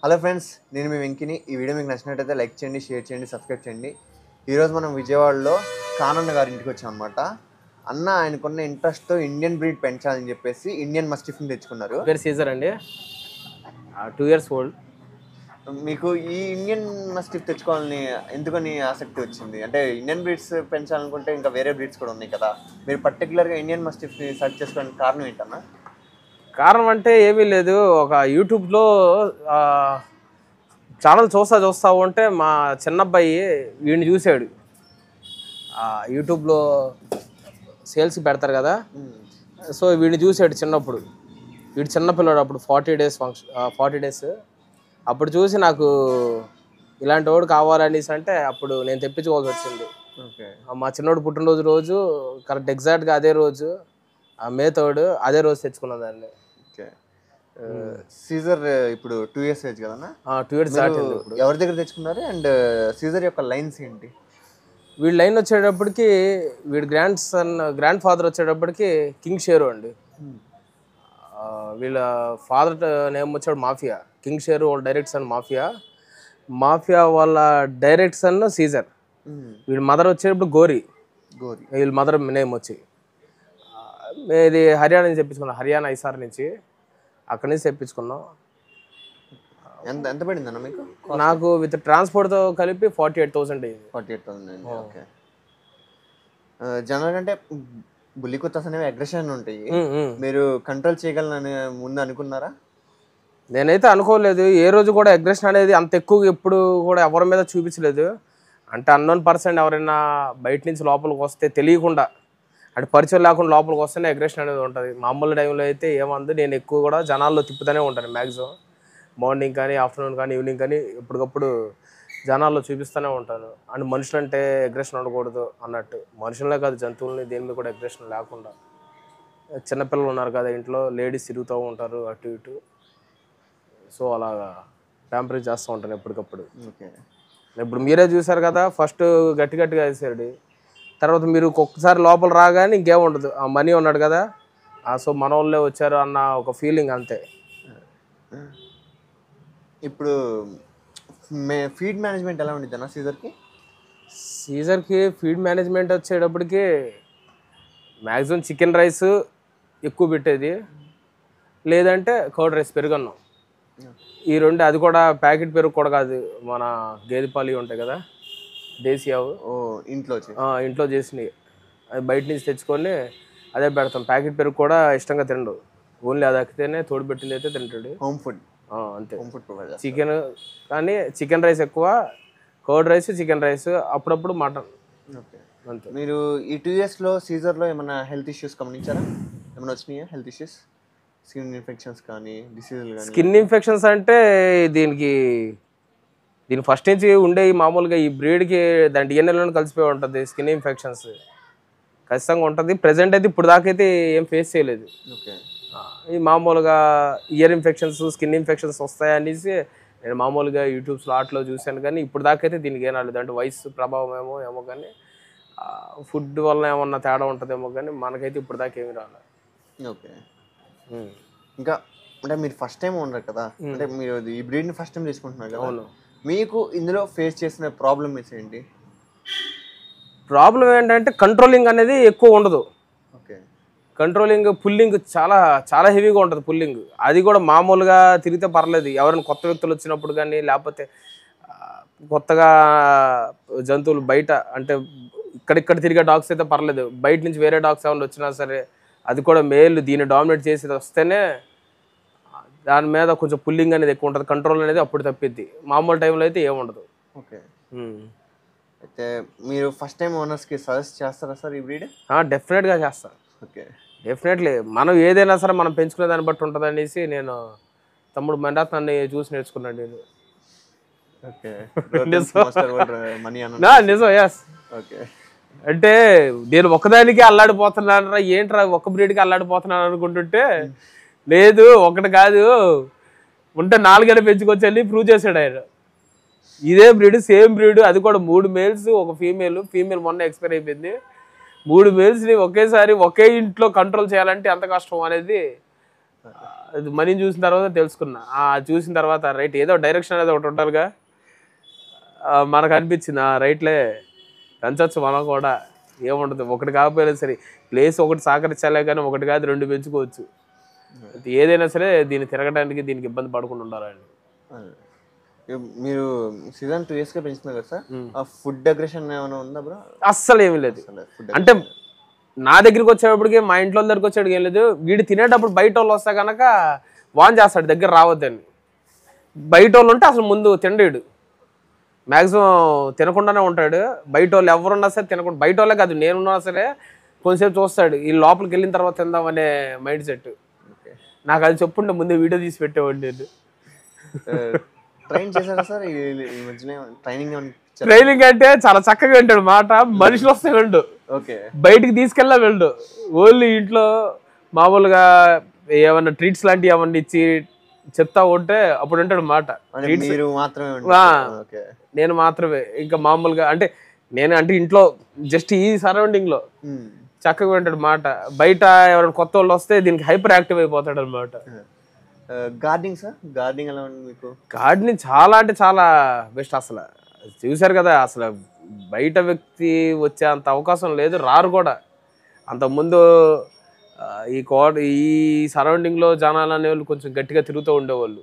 Hello friends, నేను మీ వెంకిని. ఈ video మీకు నచ్చినట్టయితే లైక్ చేయండి, షేర్ చేయండి, సబ్స్క్రైబ్ చేయండి. ఈరోజు మనం విజయవాడలో కానన్న గారి ఇంటికి వచ్చాం అనమాట. అన్న ఆయనకున్న ఇంట్రెస్ట్తో ఇండియన్ బ్రీడ్ పెంచాలని చెప్పేసి ఇండియన్ మస్టిఫ్ని తెచ్చుకున్నారు. పేరు సీజర్ అండి, 2 years ఓల్డ్. మీకు ఈ ఇండియన్ మస్టిఫ్ తెచ్చుకోవాలని ఎందుకని ఆసక్తి వచ్చింది? అంటే ఇండియన్ బ్రీడ్స్ పెంచాలనుకుంటే ఇంకా వేరే బ్రీడ్స్ కూడా ఉన్నాయి కదా, మీరు పర్టికులర్గా ఇండియన్ మస్టిఫ్ని సెర్చ్ చేసుకోవడానికి కారణం ఏంటన్నా? కారణం అంటే ఏమీ లేదు, ఒక యూట్యూబ్లో ఛానల్ చూస్తా ఉంటే మా చిన్నబ్బాయి వీడిని చూశాడు. యూట్యూబ్లో సేల్స్కి పెడతారు కదా, సో వీడిని చూశాడు చిన్నప్పుడు. వీడు చిన్నపిల్లాడు అప్పుడు 40 days. అప్పుడు చూసి నాకు ఇలాంటి వాడు కావాలనేసి అంటే అప్పుడు నేను తెప్పించుకోవాల్సి వచ్చింది. ఓకే. మా చిన్నోడు పుట్టినరోజు రోజు కరెక్ట్ ఎగ్జాక్ట్గా అదే రోజు, May 3 అదే రోజు తెచ్చుకున్నాను దాన్ని. ఓకే. సీజర్ ఇప్పుడు 2 years ఏజ్ కదన్నా? 2 years దాటింది ఇప్పుడు. ఎవరి దగ్గర తెచ్చుకున్నారు అండ్ సీజర్ యొక్క లైన్స్ ఏంటి? వీడి లైన్ వచ్చేటప్పటికి వీడి గ్రాండ్ ఫాదర్ వచ్చేటప్పటికి కింగ్ షేరు అండి. వీళ్ళ ఫాదర్ నేమ్ వచ్చాడు మాఫియా. కింగ్ షేరు వాళ్ళ డైరెక్ట్ సన్ మాఫియా వాళ్ళ డైరెక్ట్ సన్ సీజర్. వీళ్ళ మదర్ వచ్చేటప్పుడు గోరి. వీళ్ళ మదర్ నేమ్ వచ్చి ఇది హర్యానా నుంచి తెప్పించుకున్నాం, హర్యానా ఐసార్ నుంచి. అక్కడి నుంచి తెప్పించుకున్నాం. ఎంత పడిందన్న మీకు? నాకు విత్ ట్రాన్స్పోర్ట్తో కలిపి 48,000 అయింది. 48,000. ఓకే. జనరల్ అంటే బుల్లి కుత్తాస్ అనేవి అగ్రెషన్ ఉంటాయి, మీరు కంట్రోల్ చేయగలనని ముందు అనుకున్నారా? నేనైతే అనుకోలేదు. ఏ రోజు కూడా అగ్రెషన్ అనేది అంత ఎక్కువ ఎప్పుడు కూడా ఎవరి మీద చూపించలేదు. అంటే అన్నోన్ పర్సన్ ఎవరైనా బయట నుంచి లోపలికి వస్తే తెలియకుండా, అంటే పరిచయం లేకుండా లోపలికి వస్తేనే అగ్రెషన్ అనేది ఉంటుంది. మామూలు టైంలో అయితే ఏమంది, నేను ఎక్కువ కూడా జనాల్లో తిప్పుతూనే ఉంటాను. మ్యాక్సిమం మార్నింగ్ కానీ, ఆఫ్టర్నూన్ కానీ, ఈవినింగ్ కానీ ఎప్పటికప్పుడు జనాల్లో చూపిస్తూనే ఉంటాను. అండ్ మనుషులంటే అగ్రెషన్ ఉండకూడదు అన్నట్టు. మనుషులనే కాదు, జంతువులని దేని మీద కూడా అగ్రెషన్ లేకుండా. చిన్నపిల్లలు ఉన్నారు కదా ఇంట్లో, లేడీస్ తిరుగుతూ ఉంటారు అటు ఇటు, సో అలాగా ప్యాంపరింగ్ చేస్తూ ఉంటాను ఎప్పటికప్పుడు. ఓకే. ఇప్పుడు మీరే చూసారు కదా, ఫస్ట్ గట్టిగా వేసాడు, తర్వాత మీరు ఒక్కసారి లోపల రాగానే ఇంకేముండదు. ఆ మనీ ఉన్నాడు కదా, సో మన వాళ్ళే వచ్చారు అన్న ఒక ఫీలింగ్ అంతే. ఇప్పుడు ఫీడ్ మేనేజ్మెంట్ ఎలా ఉండిద్ది అన్న సీజర్కి ఫీడ్ మేనేజ్మెంట్ వచ్చేటప్పటికి మ్యాక్సిమం చికెన్ రైస్ ఎక్కువ పెట్టేది, లేదంటే కర్డ్ రైస్, పెరుగన్నం. ఈ రెండు, అది కూడా ప్యాకెట్ పెరుగు కూడా కాదు, మన గేదె పాలు ఉంటాయి కదా దేశీ ఆవు, ఇంట్లో చేసినవి. అది బయట నుంచి తెచ్చుకొని అదే పెడతాం. ప్యాకెట్ పెరుగు కూడా ఇష్టంగా తినడు, ఓన్లీ అది అక్కితేనే తోడు పెట్టింది అయితే తింటాడు. హోమ్ ఫుడ్ అంతే. చికెన్ కానీ చికెన్ రైస్ ఎక్కువ, కర్డ్ రైస్, చికెన్ రైస్, అప్పుడప్పుడు మటన్. ఓకే. అంతే. మీరు ఈ 2 yearsలో సీజర్లో ఏమైనా హెల్త్ ఇష్యూస్ గమనించారా? ఏమైనా వచ్చినాయా హెల్త్ ఇష్యూస్? స్కిన్ ఇన్ఫెక్షన్స్ కానీ, డిసీజులు కానీ? స్కిన్ ఇన్ఫెక్షన్స్ అంటే దీని ఫస్ట్ నుంచి ఉండే మామూలుగా ఈ బ్రీడ్కి దాని డిఎన్ఏలో కలిసిపోయి ఉంటుంది. స్కిన్ ఇన్ఫెక్షన్స్ ఖచ్చితంగా ఉంటుంది. ప్రెజెంట్ అయితే ఇప్పుడు దాకా అయితే ఏం ఫేస్ చేయలేదు. ఓకే. ఈ మామూలుగా ఇయర్ ఇన్ఫెక్షన్స్, స్కిన్ ఇన్ఫెక్షన్స్ వస్తాయనేసి నేను మామూలుగా యూట్యూబ్స్లో ఆటలో చూశాను, కానీ ఇప్పుడు దాకా అయితే దీనికి ఏం రాలేదు. అంటే వయసు ప్రభావం ఏమో కానీ, ఫుడ్ వల్ల ఏమన్నా తేడా ఉంటుందేమో కానీ మనకైతే ఇప్పుడు దాకా ఏమి రాలేదు. ఓకే. ఇంకా అంటే మీరు ఫస్ట్ టైం ఉన్నారు కదా, అంటే మీరు ఈ బ్రీడ్ని ఫస్ట్ టైం తీసుకుంటున్నారు కదా. అవును. మీకు ఇందులో ఫేస్ చేసిన ప్రాబ్లమ్స్ ఏంటి? ప్రాబ్లం ఏంటంటే కంట్రోలింగ్ అనేది ఎక్కువ ఉండదు. ఓకే. కంట్రోలింగ్, పుల్లింగ్ చాలా చాలా హెవీగా ఉంటుంది. పుల్లింగ్ అది కూడా మామూలుగా తిరిగితే పర్లేదు, ఎవరైనా కొత్త వ్యక్తులు వచ్చినప్పుడు కానీ, లేకపోతే కొత్తగా జంతువులు బయట అంటే ఇక్కడిక్కడ తిరిగే డాగ్స్ అయితే పర్లేదు. బయట నుంచి వేరే డాగ్స్ ఏమైనా వచ్చినా సరే, అది కూడా మేల్ దీన్ని డామినేట్ చేసి వస్తేనే దాని మీద కొంచెం పుల్లింగ్ అనేది ఎక్కువ ఉంటుంది. కంట్రోల్ అనేది అప్పుడు తప్పిద్ది, మామూలు టైంలో అయితే ఏముండదు. ఓకే. అయితే మీరు ఫస్ట్ టైం ఓనర్స్కి సజెస్ట్ చేస్తారా సార్ ఈ బ్రీడ్? డెఫినెట్గా చేస్తాను. ఓకే. డెఫినెట్లీ. మనం ఏదైనా సరే మనం పెంచుకునే దాన్ని బట్టి ఉంటుంది అనేసి నేను తమ్ముడు నన్ను చూసి నేర్చుకున్నాను నేను. ఓకే. నిజం. ఎస్. ఓకే. అంటే నేను ఒకదానికి అల్లాడిపోతున్నాను, ఏంట్రా ఒక్క బ్రీడ్కి అల్లాడిపోతున్నాను అనుకుంటుంటే, లేదు ఒకటి కాదు ఉంటే 4 పెంచుకొచ్చి ప్రూవ్ చేశాడు ఆయన. ఇదే బ్రీడ్, సేమ్ బ్రీడ్, అది కూడా 3 మేల్స్, ఒక ఫీమేల్ మొన్న ఎక్స్పైర్ అయిపోయింది. 3 మేల్స్ని ఒకేసారి ఒకే ఇంట్లో కంట్రోల్ చేయాలంటే ఎంత కష్టం అనేది అది మనీని చూసిన తర్వాత తెలుసుకున్నా. చూసిన తర్వాత రైట్ ఏదో డైరెక్షన్ అనేది ఒకటి ఉంటుందిగా, మనకు అనిపించింది రైట్లే పెంచవచ్చు మనం కూడా, ఏముంటుంది ఒకటి కాకపోయినా సరే ప్లేస్ ఒకటి సహకరించాలే కానీ ఒకటి కాదు 2 పెంచుకోవచ్చు. ఏదైనా సరే దీన్ని తిరగడానికి దీనికి ఇబ్బంది పడకుండా ఉండాలండి. మీరు సీజన్ 2 ఇయర్స్గా పెంచుతున్నారు కదా సార్, ఆ ఫుడ్ అగ్రెషన్ ఏమైనా ఉందా బ్రో? అస్సలు ఏమీ లేదు. అంటే నా దగ్గరికి వచ్చేటప్పటికి మా ఇంట్లో దగ్గరికి వచ్చేటికి ఏం లేదు. వీడు తినేటప్పుడు బయట వాళ్ళు వస్తే కనుక వాన్ చేస్తాడు దగ్గర రావద్దని. బయట వాళ్ళు ఉంటే అసలు ముందు తిండేడు, మ్యాక్సిమం తినకుండానే ఉంటాడు. బయట వాళ్ళు ఎవరున్నా సరే తినకుండా, బయట వాళ్ళే కాదు నేనున్నా సరే కొంచెంసేపు చూస్తాడు, ఈ లోపలికి వెళ్ళిన తర్వాత తిందామనే మైండ్ సెట్. నాకు అది చెప్పుంటే ముందే వీడియో తీసి పెట్టేవాడు నేను. ట్రైన్ చేశారా సార్ ఈ మధ్యనే? ట్రైనింగ్ అంటే చాలా చక్కగా వింటాడు మాట, మనుషులు వస్తే వెళ్ళు, బయటికి తీసుకెళ్ళా వెళ్ళు. ఓన్లీ ఇంట్లో మామూలుగా ఏమన్నా ట్రీట్స్ లాంటివి ఏమన్నా ఇచ్చి చెప్తా ఉంటే అప్పుడు వింటాడు మాట. నేను మాత్రమే ఇంకా మామూలుగా అంటే ఇంట్లో జస్ట్ ఈ సరౌండింగ్ లో చక్కగా వింటాడు మాట. బయట ఎవరైనా కొత్త వాళ్ళు వస్తే దీనికి హైపర్ యాక్టివ్ అయిపోతాడు అనమాట. గార్డెనింగ్ సార్, గార్డెనింగ్ ఎలా ఉంది మీకు? గార్డెనింగ్ చాలా అంటే చాలా బెస్ట్. అసలు చూసారు కదా, అసలు బయట వ్యక్తి వచ్చే అంత అవకాశం లేదు, రారు కూడా. అంతకుముందు ఈ సరౌండింగ్లో జనాలు అనేవాళ్ళు కొంచెం గట్టిగా తిరుగుతూ ఉండేవాళ్ళు.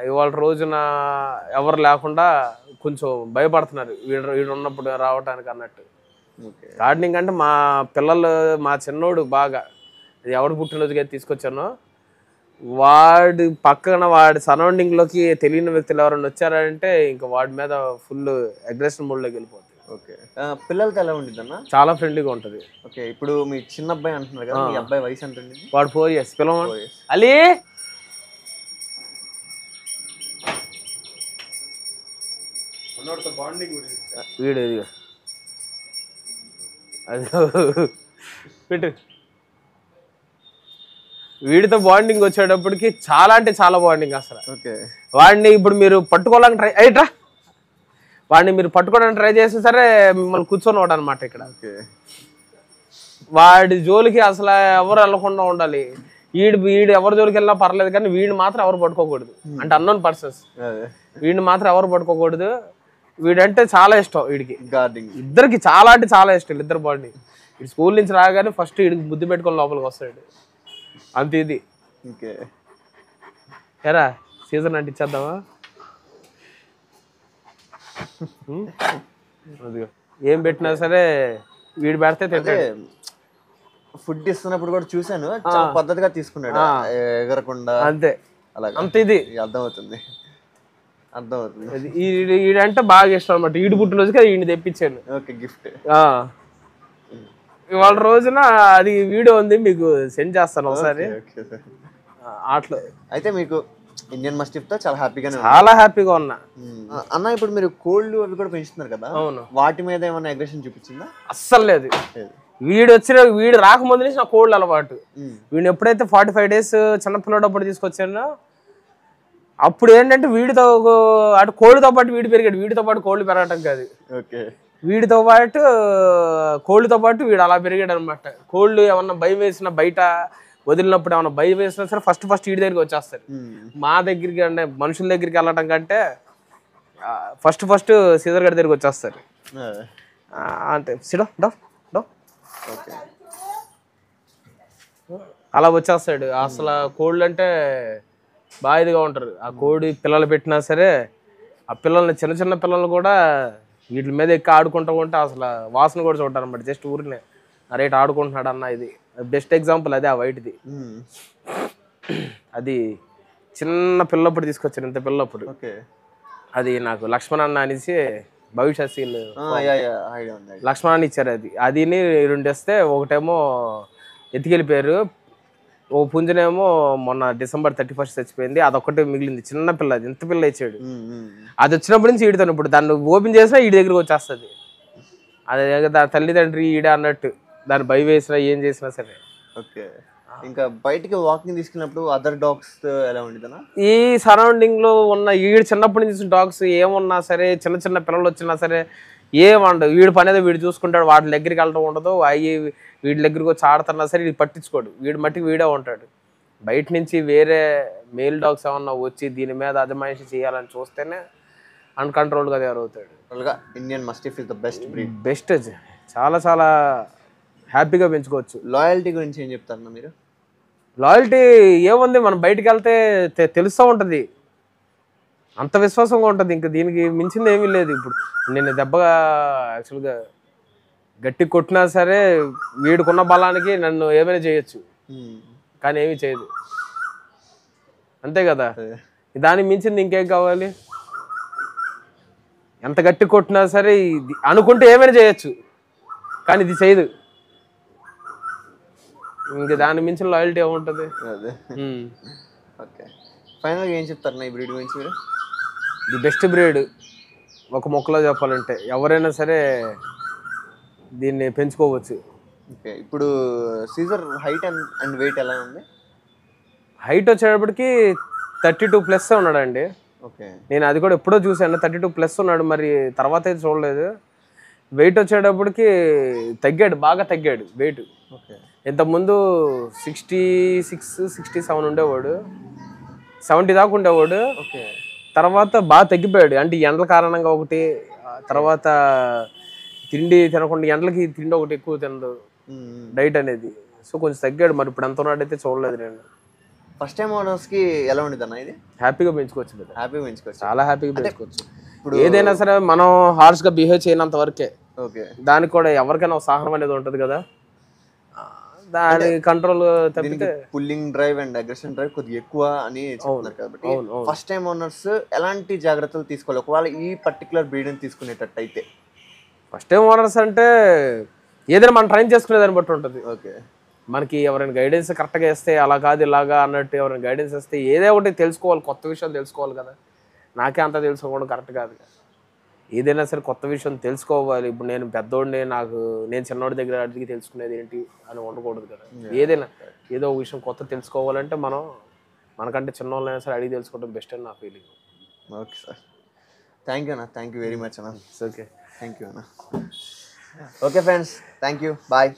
ఇవాళ రోజున ఎవరు లేకుండా కొంచెం భయపడుతున్నారు వీడు ఉన్నప్పుడు రావటానికి అన్నట్టు. గార్డెనింగ్ అంటే మా పిల్లలు, మా చిన్నోడు బాగా, ఎవడు పుట్టినరోజుగా తీసుకొచ్చానో వాడి పక్కన వాడి సరౌండింగ్లోకి తెలియని వ్యక్తులు ఎవరైనా వచ్చారంటే ఇంకా వాడి మీద ఫుల్ అగ్రెషన్ మోడ్లోకి వెళ్ళిపోతుంది. ఓకే, పిల్లలతో ఎలా ఉంటుంది అన్న? చాలా ఫ్రెండ్లీగా ఉంటుంది. ఓకే, ఇప్పుడు మీ చిన్న అబ్బాయి అంటున్నారు కదా, మీ అబ్బాయి వయసు ఎంత ఉంది? వాడు 4 years. పిల్లవాడు అలీ వీడు ఇదిగా అది పెట్టు. వీడితో బాండింగ్ వచ్చేటప్పటికి చాలా అంటే చాలా బాండింగ్ అసలు. వాడిని ఇప్పుడు మీరు పట్టుకోవాలని పట్టుకోవడానికి ట్రై చేస్తే సరే మిమ్మల్ని కూర్చొని వాడు అనమాట ఇక్కడ. వాడి జోలికి అసలు ఎవరు వెళ్ళకుండా ఉండాలి. వీడు ఎవరి జోలికి వెళ్ళినా పర్లేదు కానీ వీడిని మాత్రం ఎవరు పట్టుకోకూడదు. అంటే అన్నోన్ పర్సన్స్ వీడిని మాత్రం ఎవరు పట్టుకోకూడదు. వీడంటే చాలా ఇష్టం వీడికి. ఇద్దరికి చాలా అంటే చాలా ఇష్టం ఇద్దరు బాండింగ్. వీడు స్కూల్ నుంచి రాగానే ఫస్ట్ వీడికి బుద్ధి పెట్టుకొని లోపలికి వస్తాడు, అంతే. ఇది ఎరా సీజన్ అంటే ఇచ్చేద్దామా? ఏం పెట్టినా సరే వీడు పెడితే తింటాడు. ఫుడ్ ఇస్తున్నప్పుడు కూడా చూసాను, పద్ధతిగా తీసుకున్నాడు, ఎగరకుండా. అంతే అంతే. ఇది అర్థమవుతుంది. ఈడంటే బాగా ఇష్టం అనమాట. ఈడు పుట్టినరోజుకి ఈయన తెప్పించాను గిఫ్ట్. ఇవాళ రోజున అది వీడియో ఉంది, మీకు సెండ్ చేస్తాను ఒకసారి. అట్లా అయితే మీకు ఇండియన్ మస్టిఫ్ తో చాలా హ్యాపీగా ఉన్నా అన్న. ఇప్పుడు మీరు కోల్డ్ అవి కూడా పెంచుతున్నారు కదా, వాటి మీద ఏమైనా అగ్రెషన్ చూపించిందా? అస్సలు లేదు. వీడు రాకముందు నుంచి నా కోల్డ్ అలవాటు. వీడిని ఎప్పుడైతే 45 days చిన్నపిల్లడప్పుడు తీసుకొచ్చానో అప్పుడు ఏంటంటే వీడితో అటు కోళ్ళతో పాటు వీడు పెరిగాడు. వీడితో పాటు కోళ్ళు పెరగటం కాదు, వీడితో పాటు కోళ్ళతో పాటు వీడు అలా పెరిగాడు అనమాట. కోళ్ళు ఏమన్నా భయం వేసినా, బయట వదిలినప్పుడు ఏమన్నా భయం వేసినా సరే ఫస్ట్ వీడి దగ్గరికి వచ్చేస్తారు. మా దగ్గరికి అంటే మనుషుల దగ్గరికి వెళ్ళటం కంటే ఫస్ట్ సీజర్ గారి దగ్గరికి వచ్చేస్తారు. అంటే అలా వచ్చేస్తాడు. అసలు కోళ్ళు అంటే బాగా ఇదిగా ఉంటారు. ఆ కోడి పిల్లలు పెట్టినా సరే ఆ పిల్లల్ని, చిన్న పిల్లలు కూడా వీటి మీద ఎక్కి ఆడుకుంటూ ఉంటే అసలు వాసన కూడా చూడటం అనమాట. జస్ట్ ఊరినే రేట్ ఆడుకుంటున్నాడు అన్న. ఇది బెస్ట్ ఎగ్జాంపుల్ అదే. ఆ వైట్ది అది చిన్న పిల్లప్పుడు తీసుకొచ్చాను, ఇంత పిల్లప్పుడు. అది నాకు లక్ష్మణ్ అన్న అనేసి భవిష్యత్ సీల్ లక్ష్మణ్ అన్న ఇచ్చారు. అది 2 ఇస్తే ఒకటేమో ఎత్తుకెళ్ళిపోయారు, ఓ పుంజనేమో మొన్న December 31st చచ్చిపోయింది. అదొక్కటి మిగిలింది, చిన్న పిల్ల. అది ఎంత పిల్ల ఇచ్చాడు. అది వచ్చినప్పటి నుంచి ఈడుతాను. ఇప్పుడు దాన్ని ఓపెన్ చేసినా ఈడి దగ్గరికి వచ్చేస్తుంది. అదే తల్లిదండ్రి ఈడ అన్నట్టు. దాన్ని భయం వేసినా ఏం చేసినా సరే. ఇంకా బయటికి వాకింగ్ తీసుకున్నప్పుడు అదర్ డాగ్స్ ఎలా ఉండేదన్నా? ఈ సరౌండింగ్ లో ఉన్న వీడు చిన్నప్పటి నుంచి డాగ్స్ ఏమున్నా సరే, చిన్న పిల్లలు వచ్చినా సరే ఏమండవు. వీడి పని వీడు చూసుకుంటాడు. వాటి దగ్గరికి వెళ్ళడం ఉండదు. వీడి దగ్గరికి వచ్చి ఆడుతున్నా సరే వీడు పట్టించుకోడు. వీడి మట్టికి వీడే ఉంటాడు. బయట నుంచి వేరే మేల్ డాగ్స్ ఏమన్నా వచ్చి దీని మీద అజమాయిషి చేయాలని చూస్తేనే అన్కంట్రోల్గా తయారవుతాడు. టోటల్గా Indian mastiff is the best breed. Best, చాలా చాలా హ్యాపీగా పెంచుకోవచ్చు. లాయల్టీ గురించి ఏం చెప్తారన్నా మీరు? లాయల్టీ ఏముంది, మనం బయటికి వెళ్తే తెలుస్తూ ఉంటుంది, అంత విశ్వాసంగా ఉంటుంది. ఇంకా దీనికి మించింది ఏమీ లేదు. ఇప్పుడు నేను దెబ్బగా యాక్చువల్గా గట్టి కొట్టినా సరే వీడుకున్న బలానికి నన్ను ఏమైనా చేయొచ్చు, కానీ ఏమీ చేయదు, అంతే కదా. దానికి మించింది ఇంకేం కావాలి? ఎంత గట్టి కొట్టినా సరే ఇది అనుకుంటే ఏమైనా చేయొచ్చు, కానీ ఇది చేయదు. ఇంక దాని మించిన లాయల్టీ ఏముంటుంది? అదే. ఓకే, ఫైనల్గా ఏం చెప్తారన్నా ఈ బ్రీడ్ గురించి మీరు? ది బెస్ట్ బ్రీడ్ ఒక మొక్కలో చెప్పాలంటే ఎవరైనా సరే దీన్ని పెంచుకోవచ్చు. ఓకే, ఇప్పుడు సీజర్ హైట్ అండ్ వెయిట్ ఎలా ఉంది? హైట్ వచ్చేటప్పటికి 32+ ఉన్నాడండి. ఓకే, నేను అది కూడా ఎప్పుడో చూశాను, 32+ ఉన్నాడు. మరి తర్వాత అయితే చూడలేదు. వెయిట్ వచ్చేటప్పటికి తగ్గాడు, బాగా తగ్గాడు వెయిట్. ఓకే, ఇంతకుముందు 66, 67 ఉండేవాడు, 70 దాకా ఉండేవాడు. ఓకే, తర్వాత బాగా తగ్గిపోయాడు. అంటే ఎండల కారణంగా ఒకటి, తర్వాత తిండి తినకుండా, ఎండలకి తిండి ఒకటి ఎక్కువ తినదు డైట్ అనేది, సో కొంచెం తగ్గాడు. మరి ఇప్పుడు ఎంత ఉన్నాడైతే చూడలేదు నేను. ఫస్ట్ టైం ఓనర్స్కి ఎలా ఉండేది అన్న ఇది? హ్యాపీగా పెంచుకోవచ్చు కదా, హ్యాపీగా పెంచుకోవచ్చు, చాలా హ్యాపీగా పెంచుకోవచ్చు. ఇప్పుడు ఏదైనా సరే మనం హార్ష్గా బిహేవ్ చేయనంత వరకే. ఓకే, దానికి కూడా ఎవరికైనా ఒక సహనం అనేది ఉంటుంది కదా, దాని కంట్రోల్ తప్పితే. Pulling drive and aggression drive కొద్దిగా ఎక్కువ అని చెప్తున్నారు కాబట్టి ఫస్ట్ టైం ఓనర్స్ ఎలాంటి జాగ్రత్తలు తీసుకోవాలి ఒకవేళ ఈ పర్టికులర్ బ్రీడ్ని తీసుకునేటట్టు అయితే? ఫస్ట్ టైం ఓనర్స్ అంటే ఏదైనా మనం ట్రైన్ చేసుకునే దాన్ని బట్టి ఉంటుంది. ఓకే, మనకి ఎవరైనా గైడెన్స్ కరెక్ట్గా ఇస్తే అలా కాదు ఇలాగా అన్నట్టు ఎవరైనా గైడెన్స్ ఇస్తే ఏదో ఒకటి తెలుసుకోవాలి, కొత్త విషయాలు తెలుసుకోవాలి కదా. నాకే అంతా తెలుసుకోవడం కరెక్ట్ కాదు. ఏదైనా సరే కొత్త విషయం తెలుసుకోవాలి. ఇప్పుడు నేను పెద్దోడిని, నేను చిన్నోడి దగ్గర అడిగి తెలుసుకునేది ఏంటి అని ఉండకూడదు కదా. ఏదైనా ఏదో ఒక విషయం కొత్త తెలుసుకోవాలంటే మనకంటే చిన్నోళ్ళైనా సరే అడిగి తెలుసుకోవడం బెస్ట్ అని నా feeling. Okay sir, thank you అన్న, థ్యాంక్ యూ వెరీ మచ్ అన్న. ఓకే, థ్యాంక్ యూ అన్న. Okay friends, thank you, bye.